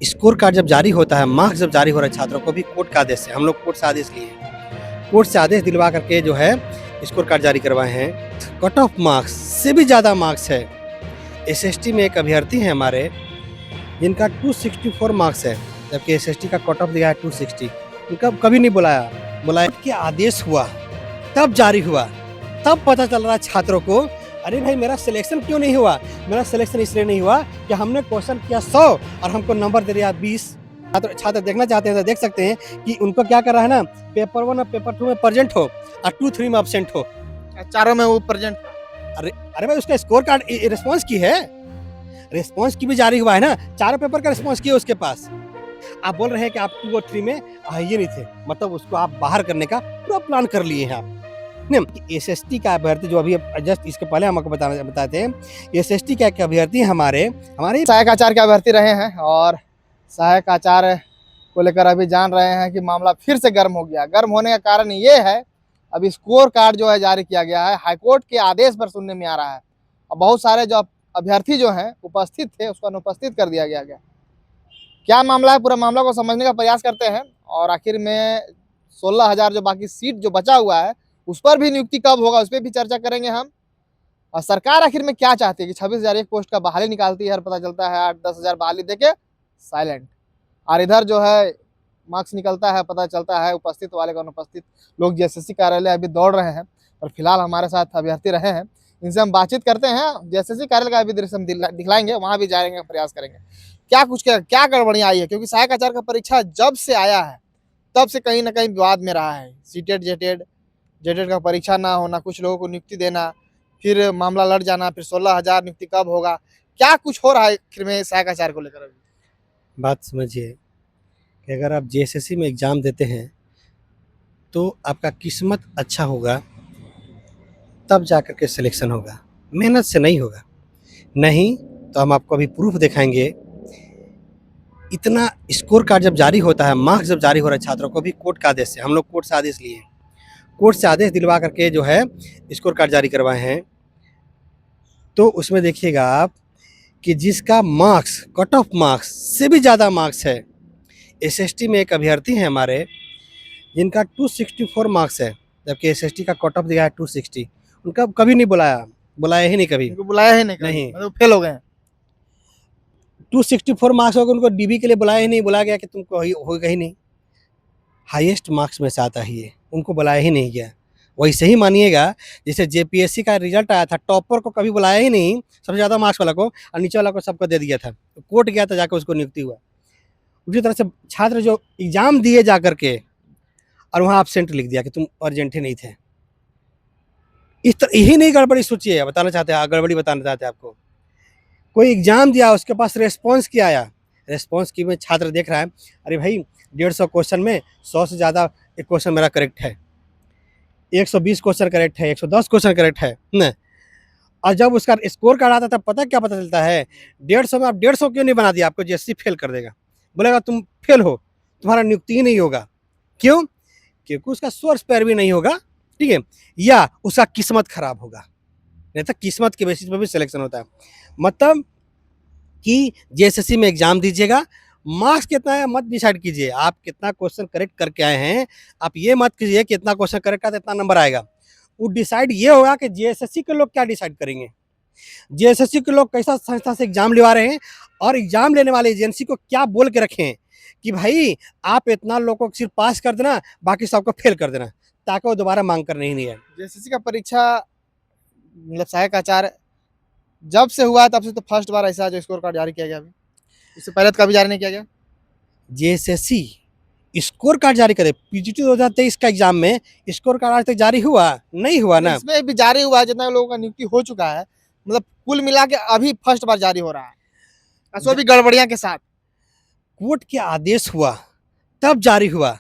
Score card जब जारी होता है, मार्क्स जब जारी हो रहा है छात्रों को भी कोर्ट का आदेश से, हम लोग कोर्ट से आदेश लिए हैं। कोर्ट से आदेश दिलवा करके जो है स्कोर कार्ड जारी करवाए हैं। कट ऑफ मार्क्स से भी ज़्यादा मार्क्स है। एसएसटी में एक अभ्यर्थी हैं हमारे, जिनका 264 मार्क्स है, जबकि एसएसटी का कट ऑफ दिया है 260। उनका कभी नहीं बुलाया कि आदेश हुआ, तब जारी हुआ, तब पता चल रहा है छात्रों को, अरे भाई मेरा सिलेक्शन क्यों नहीं हुआ। मेरा सिलेक्शन इसलिए नहीं हुआ कि हमने क्वेश्चन किया 100 और हमको नंबर दे दिया 20। छात्र देखना चाहते हैं तो देख सकते हैं कि उनको क्या कर रहा है ना, पेपर 1 और पेपर 2 में प्रेजेंट हो और 2, 3 में अब्सेंट हो, चारों में वो प्रेजेंट। अरे भाई उसका स्कोर कार्ड रिस्पॉन्स की है, रिस्पॉन्स की भी जारी हुआ है ना, चारों पेपर का रिस्पॉन्स की है उसके पास। आप बोल रहे हैं कि आप 2 और 3 में ये नहीं थे, मतलब उसको आप बाहर करने का पूरा प्लान कर लिए हैं आप। एसएसटी का अभ्यर्थी जो अभी जस्ट इसके पहले हम आपको बताए थे, एसएसटी का एक अभ्यर्थी हमारे सहायक आचार्य के अभ्यर्थी रहे हैं और सहायक आचार्य को लेकर अभी जान रहे हैं कि मामला फिर से गर्म हो गया। गर्म होने का कारण ये है, अभी स्कोर कार्ड जो है जारी किया गया है, हाईकोर्ट के आदेश पर सुनने में आ रहा है और बहुत सारे जो अभ्यर्थी जो हैं उपस्थित थे उसको अनुपस्थित कर दिया गया। क्या मामला है, पूरा मामला को समझने का प्रयास करते हैं और आखिर में 16,000 जो बाकी सीट जो बचा हुआ है उस पर भी नियुक्ति कब होगा उस पर भी चर्चा करेंगे हम। और सरकार आखिर में क्या चाहती है कि 26,000 एक पोस्ट का बहाली निकालती है, पता चलता है 8-10,000 बहाली देके साइलेंट, और इधर जो है मार्क्स निकलता है, पता चलता है उपस्थित वाले का अनुपस्थित। लोग जेएसएससी कार्यालय अभी दौड़ रहे हैं और फिलहाल हमारे साथ अभ्यर्थी रहे हैं, इनसे हम बातचीत करते हैं। जेएसएससी कार्यालय का अभी दृश्य हम दिखलाएंगे, वहाँ भी जाएंगे, प्रयास करेंगे क्या गड़बड़ियाँ आई है, क्योंकि सहायक आचार्य का परीक्षा जब से आया है तब से कहीं ना कहीं विवाद में रहा है। सीटेड जेटेड का परीक्षा ना होना, कुछ लोगों को नियुक्ति देना, फिर मामला लड़ जाना, फिर 16,000 नियुक्ति कब होगा, क्या कुछ हो रहा है आखिर में सहायक आचार्य को लेकर। अभी बात समझिए कि अगर आप जेएसएससी में एग्ज़ाम देते हैं तो आपका किस्मत अच्छा होगा, तब जाकर के सिलेक्शन होगा, मेहनत से नहीं होगा। नहीं तो हम आपको अभी प्रूफ दिखाएंगे। इतना स्कोर कार्ड जब जारी होता है, मार्क्स जब जारी हो रहा है छात्रों को भी कोर्ट का आदेश से, हम लोग कोर्ट से आदेश लिए हैं। कोर्ट से आदेश दिलवा करके जो है स्कोर कार्ड जारी करवाए हैं। तो उसमें देखिएगा आप कि जिसका मार्क्स कट ऑफ मार्क्स से भी ज़्यादा मार्क्स है। एसएसटी में एक अभ्यर्थी हैं हमारे, जिनका 264 मार्क्स है, जबकि एसएसटी का कट ऑफ दिया है 260। उनका कभी नहीं बुलाया ही नहीं कभी। बुलाया ही नहीं, मतलब फेल हो गए। 264 मार्क्स होगा, उनको डीबी के लिए बुलाया ही नहीं, बुलाया गया कि तुमको होगा ही नहीं। हाईएस्ट मार्क्स में से आता ही है, उनको बुलाया ही नहीं गया। वैसे ही मानिएगा जैसे जेपीएससी का रिजल्ट आया था, टॉपर को कभी बुलाया ही नहीं, सबसे ज़्यादा मार्क्स वाला को, और नीचे वाला को सबको दे दिया था। तो कोर्ट गया था, जाकर उसको नियुक्ति हुआ। उसी तरह से छात्र जो एग्जाम दिए जा करके और वहाँ एब्सेंट लिख दिया कि तुम अर्जेंट ही नहीं थे। इस तरह यही नहीं गड़बड़ी सोचिए, बताना चाहते हैं, गड़बड़ी बताना चाहते हैं आपको। कोई एग्जाम दिया, उसके पास रेस्पॉन्स क्या आया, रेस्पॉन्स की में छात्र देख रहा है, अरे भाई 150 क्वेश्चन में 100 से ज़्यादा एक क्वेश्चन मेरा करेक्ट है, 120 क्वेश्चन करेक्ट है, 110 क्वेश्चन करेक्ट है न। और जब उसका स्कोर कार्ड आता तब पता क्या पता चलता है, 150 में आप 150 क्यों नहीं बना दिया, आपको जेएसएससी फेल कर देगा, बोलेगा तुम फेल हो, तुम्हारा नियुक्ति ही नहीं होगा। क्यों? क्योंकि उसका सोर्स पैर भी नहीं होगा, ठीक है, या उसका किस्मत खराब होगा। नहीं तो किस्मत के बेसिस पर भी सिलेक्शन होता है। मतलब कि जेएसएससी में एग्जाम दीजिएगा, मार्क्स कितना है मत डिसाइड कीजिए, आप कितना क्वेश्चन करेक्ट करके आए हैं, आप ये मत कीजिए कि इतना क्वेश्चन करेक्ट का तो इतना नंबर आएगा। वो डिसाइड ये होगा कि जेएसएससी के लोग क्या डिसाइड करेंगे, जेएसएससी के लोग कैसा संस्था से एग्जाम लिवा रहे हैं, और एग्जाम लेने वाले एजेंसी को क्या बोल के रखे हैं कि भाई आप इतना लोगों को सिर्फ पास कर देना, बाकी सबको फेल कर देना, ताकि वो दोबारा मांग करने ही नहीं है। जेएसएससी का परीक्षा मतलब सहायक आचार्य जब से हुआ है तब से तो फर्स्ट बार ऐसा जो स्कोर कार्ड जारी किया गया। अभी इससे पहले तो कभी जारी नहीं किया गया। जेएसएससी स्कोर कार्ड जारी करे, पीजीटी 2023 का एग्जाम में स्कोर कार्ड आज तक जारी हुआ नहीं हुआ ना। इसमें भी जारी हुआ है, जितना लोगों का नियुक्ति हो चुका है, मतलब कुल मिला के अभी फर्स्ट बार जारी हो रहा है, सो भी गड़बड़ियां के साथ। कोर्ट के आदेश हुआ, तब जारी हुआ,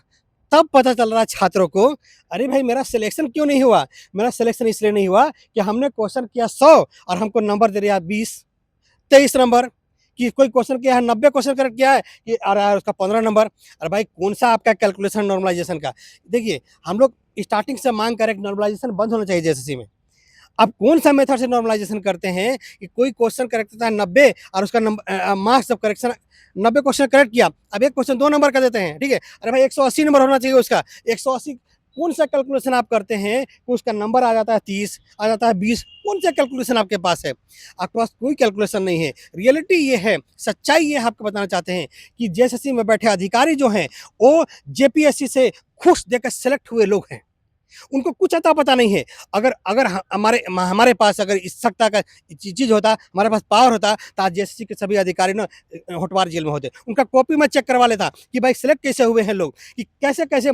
तब पता चल रहा है छात्रों को, अरे भाई मेरा सिलेक्शन क्यों नहीं हुआ। मेरा सिलेक्शन इसलिए नहीं हुआ कि हमने क्वेश्चन किया 100 और हमको नंबर दे दिया 20-23 नंबर, कि कोई क्वेश्चन किया है 90 क्वेश्चन करेक्ट किया है कि अरे उसका 15 नंबर। अरे भाई कौन सा आपका कैलकुलेशन नॉर्मलाइजेशन का। देखिए हम लोग स्टार्टिंग से मांग कर एक नॉर्मलाइजेशन बंद होना चाहिए जेएसएससी में। आप कौन सा मेथड से नॉर्मलाइजेशन करते हैं कि कोई क्वेश्चन करेक्ट होता है 90 और उसका नंबर मार्क्स जब करेक्शन 90 क्वेश्चन करेक्ट किया, अब एक क्वेश्चन 2 नंबर का देते हैं, ठीक है? अरे भाई 180 नंबर होना चाहिए उसका, 180 कौन सा कैलकुलेशन आप करते हैं कि उसका नंबर आ जाता है 30, आ जाता है 20, कौन सा कैलकुलेशन आपके पास है? आपके पास कोई कैलकुलेशन नहीं है। रियलिटी ये है, सच्चाई ये आपको बताना चाहते हैं कि जेएसएससी में बैठे अधिकारी जो हैं, वो जेपीएससी से घूस देकर सेलेक्ट हुए लोग हैं। उनको कुछ अता पता नहीं है। अगर अगर हमारे पास अगर इस सत्ता का चीज़ होता, हमारे पास पावर होता, तो आज जेएसएससी के सभी अधिकारी ना होटवार जेल में होते। उनका कॉपी मैं चेक करवा लेता कि भाई सिलेक्ट कैसे हुए हैं लोग, कि कैसे-कैसे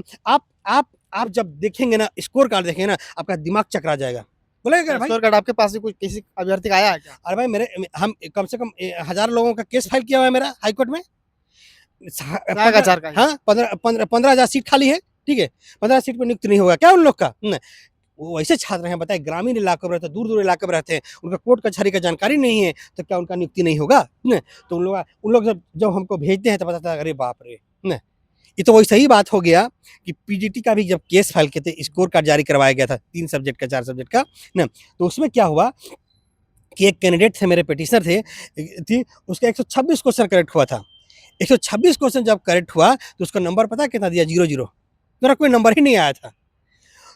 आप जब देखेंगे ना, स्कोर कार्ड देखेंगे ना, आपका दिमाग चकरा जाएगा। बोलेगा भाई, स्कोर कार्ड आपके पास भी कुछ किसी अभ्यर्थी का आया है क्या? अरे भाई मेरे हम कम से कम 1000 लोगों का केस फाइल किया हुआ है मेरा हाई कोर्ट में। सहायक आचार्य का ही? हाँ, 15,000 सीट खाली है, ठीक है? 15 सीट पे नियुक्त नहीं होगा क्या उन लोग का? न वो वैसे छात्र हैं, बताइए ग्रामीण इलाकों में रहते हैं, दूर-दूर इलाके में रहते हैं, उनका कोर्ट कचहरी का जानकारी नहीं है, तो क्या उनका नियुक्ति नहीं होगा? न तो उन लोग जब हमको भेजते हैं तो पता चलता है अरे बाप रे! न ये तो वही सही बात हो गया कि पीजीटी का भी जब केस फाइल किए थे, स्कोर कार्ड जारी करवाया गया था 3 सब्जेक्ट का, 4 सब्जेक्ट का, न तो उसमें क्या हुआ कि एक कैंडिडेट थे, मेरे पेटिशनर थी, उसका 126 क्वेश्चन करेक्ट हुआ था। 126 क्वेश्चन जब करेक्ट हुआ तो उसका नंबर पता है कितना दिया? 0-0, मेरा कोई नंबर ही नहीं आया था।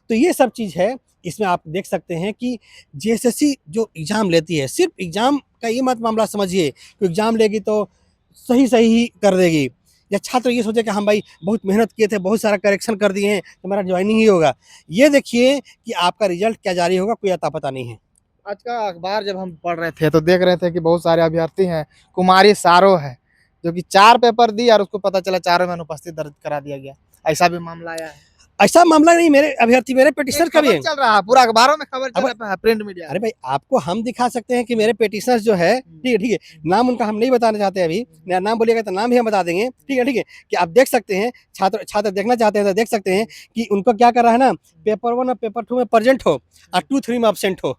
तो ये सब चीज़ है, इसमें आप देख सकते हैं कि जेएसएससी जो एग्ज़ाम लेती है, सिर्फ एग्ज़ाम का ये मत मामला समझिए कि एग्ज़ाम लेगी तो सही ही कर देगी, या छात्र ये सोचे कि हम भाई बहुत मेहनत किए थे, बहुत सारा करेक्शन कर दिए हैं, तो मेरा जॉइनिंग ही होगा। ये देखिए कि आपका रिजल्ट क्या जारी होगा, कोई अता पता नहीं है। आज का अखबार जब हम पढ़ रहे थे तो देख रहे थे कि बहुत सारे अभ्यर्थी हैं। कुमारी सारो है जो कि 4 पेपर दी और उसको पता चला चारों में अनुपस्थित दर्ज करा दिया गया। ऐसा भी मामला आया है। ऐसा मामला नहीं, मेरे अभ्यर्थी, मेरे पेटिशनर का भी है। खबर चल रहा है, पूरा अखबारों में खबर चल अब रहा है, प्रिंट मीडिया। अरे भाई, आपको हम दिखा सकते हैं कि मेरे पेटिशनर्स जो है, ठीक है, नाम उनका हम नहीं बताना चाहते अभी, नाम बोलिएगा तो नाम भी हम बता देंगे, ठीक है, कि आप देख सकते हैं, छात्र देखना चाहते हैं तो देख सकते हैं कि उनको क्या कर रहा है ना, पेपर 1 और पेपर 2 में प्रेजेंट हो और 2-3 में एब्सेंट हो।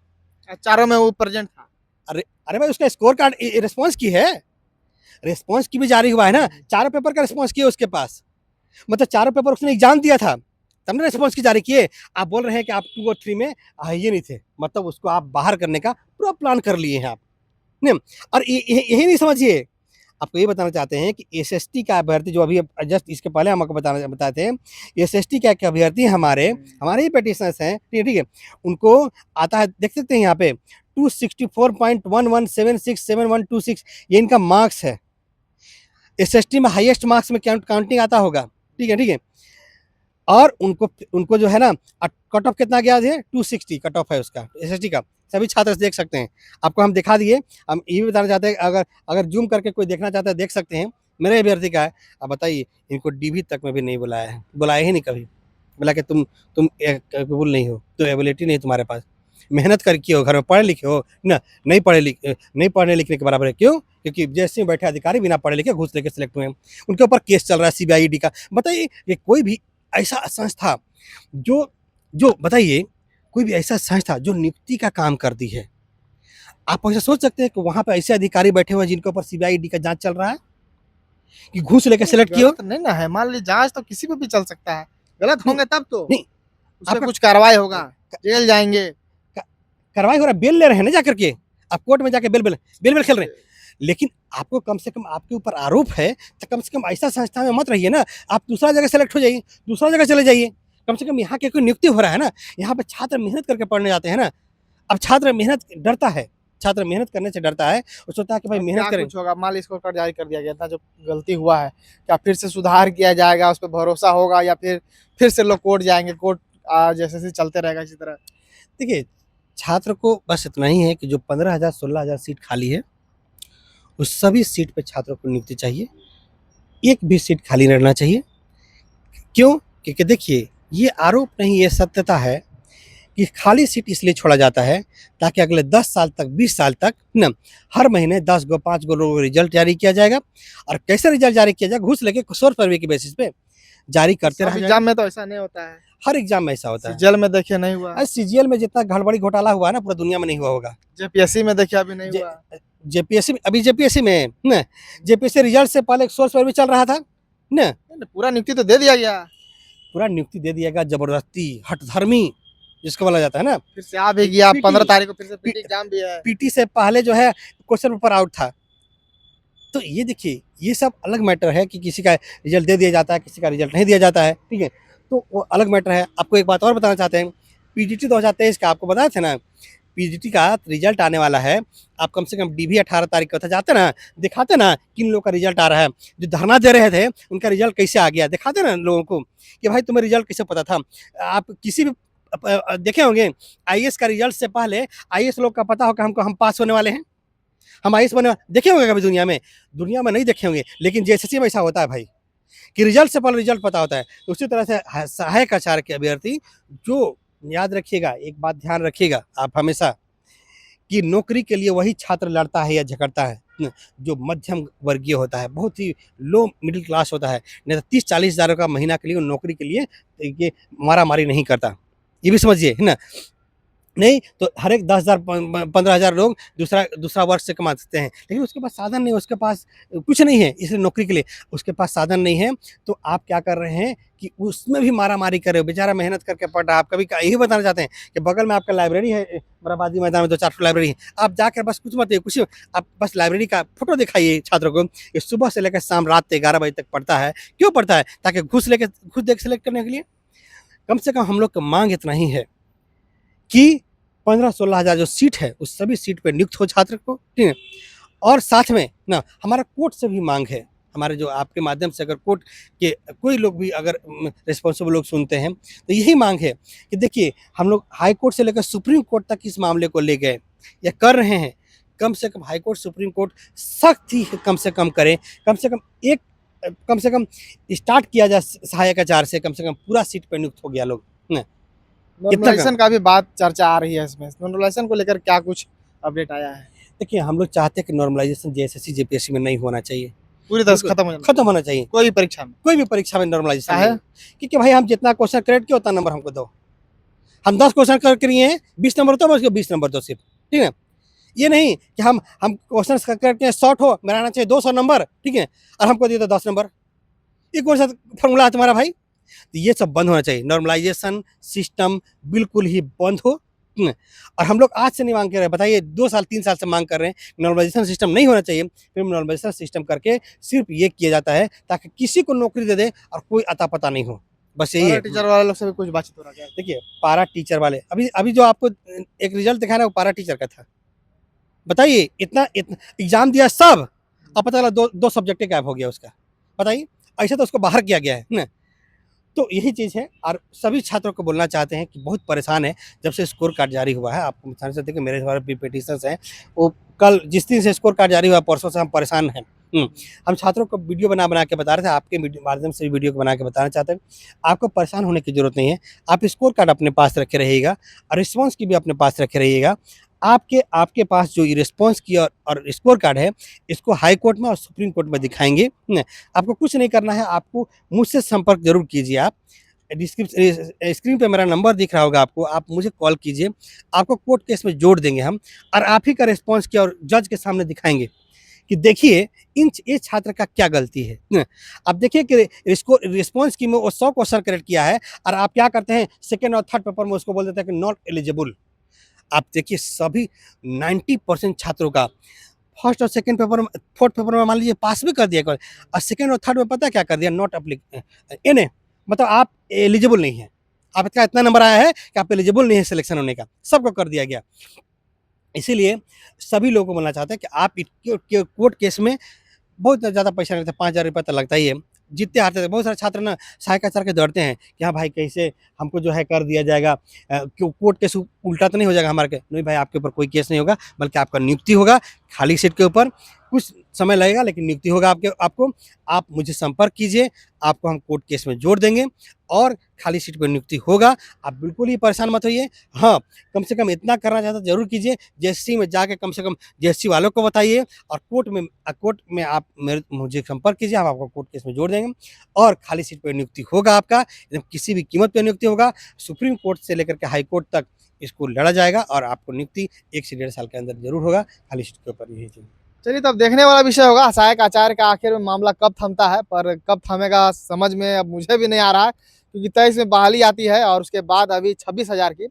चारों में वो प्रेजेंट था। अरे भाई, उसका स्कोर कार्ड रिस्पॉन्स की है, रिस्पॉन्स की भी जारी हुआ है ना, चारों पेपर का रिस्पॉन्स की है उसके पास, मतलब चारों पेपर उसने एग्जाम दिया था, तब ने रिस्पॉन्स की जारी किए। आप बोल रहे हैं कि आप 2 और 3 में आए नहीं थे, मतलब उसको आप बाहर करने का पूरा प्लान कर लिए हैं आप, नहीं? और यही नहीं समझिए, आपको ये बताना चाहते हैं कि एसएसटी का अभ्यर्थी जो अभी जस्ट इसके पहले हम आपको बताए थे, एसएसटी का एक अभ्यर्थी हमारे ही पेटिशनर्स हैं, ठीक है, उनको आता है, देख सकते हैं यहाँ पे 264.11767126, ये इनका मार्क्स है। एसएसटी में हाईएस्ट मार्क्स में काउंटिंग आता होगा, ठीक है, और उनको जो है ना, कट ऑफ कितना गया है? 260 कट ऑफ है उसका, एसएसटी का। सभी छात्र देख सकते हैं, आपको हम दिखा दिए। हम ये भी बताना चाहते हैं, अगर जूम करके कोई देखना चाहता है देख सकते हैं, मेरे अभ्यर्थी का है। अब बताइए, इनको डीवी तक में भी नहीं बुलाया है, बुलाया ही नहीं कभी। बोला कि तुम कैपेबल नहीं हो, तो एबिलिटी नहीं तुम्हारे पास, मेहनत करके हो, घर में पढ़े लिखे हो ना, नहीं पढ़ने लिखने के बराबर है। क्यों? क्योंकि जैसे बैठे अधिकारी बिना पढ़े लिखे घूस लेके सिलेक्ट हुए हैं, उनके ऊपर केस चल रहा है सीबीआई ईडी का। बताइए, ये कोई भी ऐसा संस्था जो बताइए, कोई भी ऐसा संस्था जो नियुक्ति का काम करती है, आप ऐसा सोच सकते हैं कि वहाँ पे ऐसे अधिकारी बैठे हुए हैं जिनके ऊपर सीबीआई ईडी का जांच चल रहा है, कि घूस लेके सिलेक्ट किए हो? गलत नहीं ना है, मान लीजिए जांच तो किसी पे भी चल सकता है, गलत होंगे तब तो नहीं, उसपे आपका कुछ कार्रवाई होगा, जेल जाएंगे। कार्रवाई हो रहा है, बेल ले रहे हैं ना जाकर के, आप कोर्ट में जाके बेल खेल रहे हैं। लेकिन आपको कम से कम, आपके ऊपर आरोप है तो कम से कम ऐसा संस्था में मत रहिए ना, आप दूसरा जगह सेलेक्ट हो जाइए, दूसरा जगह चले जाइए। कम से कम यहाँ के कोई नियुक्ति हो रहा है ना, यहाँ पे छात्र मेहनत करके पढ़ने जाते हैं ना। अब छात्र मेहनत डरता है, छात्र मेहनत करने से डरता है, वो सोचता है कि भाई अब मेहनत क्या करें। कुछ होगा, मान लीजिए स्कोर कार्ड जारी कर दिया गया था, जो गलती हुआ है क्या फिर से सुधार किया जाएगा, उस पर भरोसा होगा, या फिर से लोग कोर्ट जाएंगे, कोर्ट जैसे चलते रहेगा इसी तरह? देखिए, छात्र को बस इतना ही है कि जो 15,000 16,000 सीट खाली है, उस सभी सीट पे छात्रों को नियुक्ति चाहिए, एक भी सीट खाली नहीं रहना चाहिए। क्यों? क्योंकि देखिए, ये आरोप नहीं, ये सत्यता है कि खाली सीट इसलिए छोड़ा जाता है ताकि अगले 10 साल तक, 20 साल तक न हर महीने 10 गो 5 गो लोगों को रिजल्ट जारी किया जाएगा। और कैसे रिजल्ट जारी किया जाएगा? घूस लेके सोर्स सर्वे की बेसिस पे जारी करते रहा जाएगा। एग्जाम में तो ऐसा नहीं होता है, हर एग्जाम में ऐसा होता है। जेल में देखिए नहीं हुआ, सीजीएल में जितना गड़बड़ी घोटाला हुआ है ना, पूरा दुनिया में नहीं हुआ होगा। जेपीएससी में देखिए अभी नहीं हुआ। जेपीएससी अभी जेपीएससी में न जेपीएससी रिजल्ट से पहले एक सोर्स सर्वे चल रहा था न, पूरा नियुक्ति तो दे दिया गया। पूरा नियुक्ति दे दिया गया, जबरदस्ती, हठधर्मी, जिसको बोला जाता है ना। फिर से आ भी गया, PT 15 तारीख को फिर से पीटी एग्जाम भी है। पीटी से पहले जो है क्वेश्चन पेपर आउट था। तो ये देखिए, ये सब अलग मैटर है कि किसी का रिजल्ट दे दिया जाता है, किसी का रिजल्ट नहीं दिया जाता है, ठीक है? तो वो अलग मैटर है। आपको एक बात और बताना चाहते हैं, पीजीटी 2023 का आपको बताया था ना, पीजीटी का रिजल्ट आने वाला है। आप कम से कम डीवी 18 तारीख को था, जाते ना, दिखाते ना किन लोगों का रिजल्ट आ रहा है। जो धरना दे रहे थे उनका रिजल्ट कैसे आ गया, दिखाते ना लोगों को कि भाई तुम्हें रिजल्ट कैसे पता था। आप किसी भी देखे होंगे, आईएएस का रिजल्ट से पहले आईएएस लोग का पता होगा हमको हम पास होने वाले हैं, हम आईएएस बने देखे होंगे कभी दुनिया में? दुनिया में नहीं देखे होंगे, लेकिन जेएसएससी में ऐसा होता है भाई कि रिजल्ट से पहले रिजल्ट पता होता है। तो उसी तरह से सहायक आचार्य के अभ्यर्थी जो, याद रखिएगा, एक बात ध्यान रखिएगा आप हमेशा, कि नौकरी के लिए वही छात्र लड़ता है या झगड़ता है जो मध्यम वर्गीय होता है, बहुत ही लो मिडिल क्लास होता है। नहीं तो 30-40 हज़ार का महीना के लिए नौकरी के लिए ये मारा मारी नहीं करता, ये भी समझिए, है ना? नहीं तो हर एक 10,000 15,000 लोग दूसरा वर्ग से कमा सकते हैं, लेकिन उसके पास साधन नहीं है, उसके पास कुछ नहीं है, इसलिए नौकरी के लिए उसके पास साधन नहीं है। तो आप क्या कर रहे हैं कि उसमें भी मारा मारी कर रहे हो, बेचारा मेहनत करके पढ़ रहा है। आप कभी यही बताना चाहते हैं कि बगल में आपका लाइब्रेरी है, बराबादी मैदान में 2-4 लाइब्रेरी है, आप जाकर बस कुछ मत, कुछ आप बस लाइब्रेरी का फोटो दिखाइए छात्रों को, ये सुबह से लेकर शाम रात के 11 बजे तक पढ़ता है। क्यों पढ़ता है? ताकि घूस देकर सेलेक्ट करने के लिए। कम से कम हम लोग का मांग इतना ही है कि 15-16 हज़ार जो सीट है, उस सभी सीट पे नियुक्त हो छात्र को, ठीक है? और साथ में ना हमारा कोर्ट से भी मांग है, हमारे जो आपके माध्यम से अगर कोर्ट के कोई लोग भी अगर रिस्पॉन्सिबल लोग सुनते हैं, तो यही मांग है कि देखिए, हम लोग हाई कोर्ट से लेकर सुप्रीम कोर्ट तक इस मामले को ले गए या कर रहे हैं। कम से कम हाई कोर्ट, सुप्रीम कोर्ट सख्त ही कम से कम करें। कम से कम स्टार्ट किया जाए सहायक आचार्य से कम पूरा सीट पे नियुक्त हो गया लोग, ना? नॉर्मलाइजेशन का भी बात चर्चा आ रही है इसमें, नॉर्मलाइजेशन को लेकर क्या कुछ अपडेट आया है? देखिए, हम लोग चाहते हैं कि नॉर्मलाइजेशन जेएसएससी जेपीएससी में नहीं होना चाहिए, पूरी तरह से खत्म होना चाहिए। कोई भी परीक्षा में नॉर्मलाइजेशन है, क्योंकि भाई हम जितना क्वेश्चन करेक्ट किया उतना नंबर हमको दो। हम 10 क्वेश्चन कर लिए हैं, 20 नंबर दो, बस 20 नंबर दो सिर्फ, ठीक है? ये नहीं कि हम क्वेश्चन करके शॉर्ट हो, मेरा आना चाहिए 200 नंबर, ठीक है, और हमको दे दो 10 नंबर। ये कौन सा फॉर्मूला है तुम्हारा भाई? तो ये सब बंद होना चाहिए, नॉर्मलाइजेशन सिस्टम बिल्कुल ही बंद हो। और हम लोग आज से नहीं मांग कर रहे हैं, बताइए 2 साल 3 साल से मांग कर रहे हैं, नॉर्मलाइजेशन सिस्टम नहीं होना चाहिए। फिर नॉर्मलाइजेशन सिस्टम करके सिर्फ ये किया जाता है ताकि किसी को नौकरी दे दे और कोई अता पता नहीं हो, बस यही है। टीचर वाले लोग से भी कुछ बातचीत हो रहा है? देखिए, पारा टीचर वाले अभी अभी जो आपको एक रिजल्ट दिखा रहा है वो पारा टीचर का था। बताइए, इतना एग्जाम दिया सब, अब पता चला दो सब्जेक्ट गायब हो गया उसका। बताइए, ऐसा तो उसको बाहर किया गया है ना। तो यही चीज़ है, और सभी छात्रों को बोलना चाहते हैं कि बहुत परेशान है जब से स्कोर कार्ड जारी हुआ है। आपको बताना चाहते हैं कि मेरे द्वारा भी पिटीशंस हैं, वो कल जिस दिन से स्कोर कार्ड जारी हुआ परसों से हम परेशान हैं। हम छात्रों को वीडियो बना के बता रहे थे, आपके माध्यम से वीडियो को बना के बताना चाहते हैं। आपको परेशान होने की ज़रूरत नहीं है, आप स्कोर कार्ड अपने पास रखे रहिएगा और रिस्पॉन्स की भी अपने पास रखे रहिएगा। आपके पास जो ये रिस्पॉन्स की और स्कोर कार्ड है, इसको हाई कोर्ट में और सुप्रीम कोर्ट में दिखाएंगे। आपको कुछ नहीं करना है, आपको मुझसे संपर्क जरूर कीजिए। आप स्क्रीन पे मेरा नंबर दिख रहा होगा आपको, आप मुझे कॉल कीजिए, आपको कोर्ट केस में जोड़ देंगे हम, और आप ही का रिस्पॉन्स किया और जज के सामने दिखाएंगे कि देखिए ये छात्र का क्या गलती है। आप देखिए कि इसको रिस्पॉन्स की में वो 100 क्वेश्चन करेक्ट किया है, और आप क्या करते हैं सेकेंड और थर्ड पेपर में उसको बोल देते हैं कि नॉट एलिजिबल। आप देखिए सभी 90% छात्रों का फर्स्ट और सेकंड पेपर में, फोर्थ पेपर में मान लीजिए पास भी कर दिया, और सेकंड और थर्ड में पता क्या कर दिया, नॉट एप्लीकेबल, मतलब आप एलिजिबल नहीं है, आपका इतना नंबर आया है कि आप एलिजिबल नहीं है सिलेक्शन होने का, सबको कर दिया गया। इसीलिए सभी लोगों को बोलना चाहते हैं कि आप कोर्ट केस में बहुत ज़्यादा पैसा लगता है, 5,000 रुपये तो लगता ही है। जीतते हारते थे बहुत सारे छात्र ना सहायक आचार्य के डरते हैं कि हाँ भाई कैसे हमको जो है कर दिया जाएगा, क्यों कोर्ट केस उल्टा तो नहीं हो जाएगा हमारे के। नहीं भाई, आपके ऊपर कोई केस नहीं होगा, बल्कि आपका नियुक्ति होगा खाली सीट के ऊपर। कुछ समय लगेगा लेकिन नियुक्ति होगा आपको। आप मुझे संपर्क कीजिए, आपको हम कोर्ट केस में जोड़ देंगे और खाली सीट पर नियुक्ति होगा। आप बिल्कुल ही परेशान मत होइए। हाँ, कम से कम इतना करना चाहता जरूर कीजिए, जेएसएससी में जाके कम से कम जेएसएससी वालों को बताइए, और कोर्ट में आप मुझे संपर्क कीजिए, हम आपको कोर्ट केस में जोड़ देंगे और खाली सीट पर नियुक्ति होगा आपका, एकदम किसी भी कीमत पर नियुक्ति होगा। सुप्रीम कोर्ट से लेकर के हाई कोर्ट तक इसको लड़ा जाएगा और आपको नियुक्ति 1 से 1.5 साल के अंदर जरूर होगा खाली सीट के ऊपर। यही चीज़ चलिए, तब देखने वाला विषय होगा सहायक आचार्य का आखिर में मामला कब थमता है, पर कब थमेगा समझ में अब मुझे भी नहीं आ रहा है, क्योंकि 23 में बहाली आती है और उसके बाद अभी 26,000 की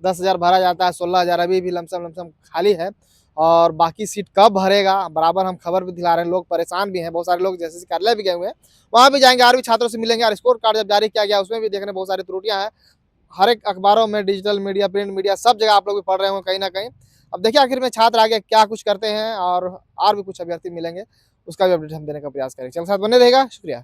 10,000 भरा जाता है, 16,000 अभी भी लमसम खाली है। और बाकी सीट कब भरेगा बराबर हम खबर भी दिला रहे हैं, लोग परेशान भी हैं, बहुत सारे लोग जैसे कार्यालय भी गए हुए हैं, वहाँ भी जाएंगे, और भी छात्रों से मिलेंगे। और स्कोर कार्ड जब जारी किया गया उसमें भी देखने बहुत सारी त्रुटियां हैं। हर एक अखबारों में, डिजिटल मीडिया, प्रिंट मीडिया, सब जगह आप लोग भी पढ़ रहे होंगे कहीं ना कहीं। अब देखिए आखिर में छात्र आगे क्या कुछ करते हैं, और भी कुछ अभ्यर्थी मिलेंगे, उसका भी अपडेट हम देने का प्रयास करेंगे। चल साथ बने रहेगा, शुक्रिया।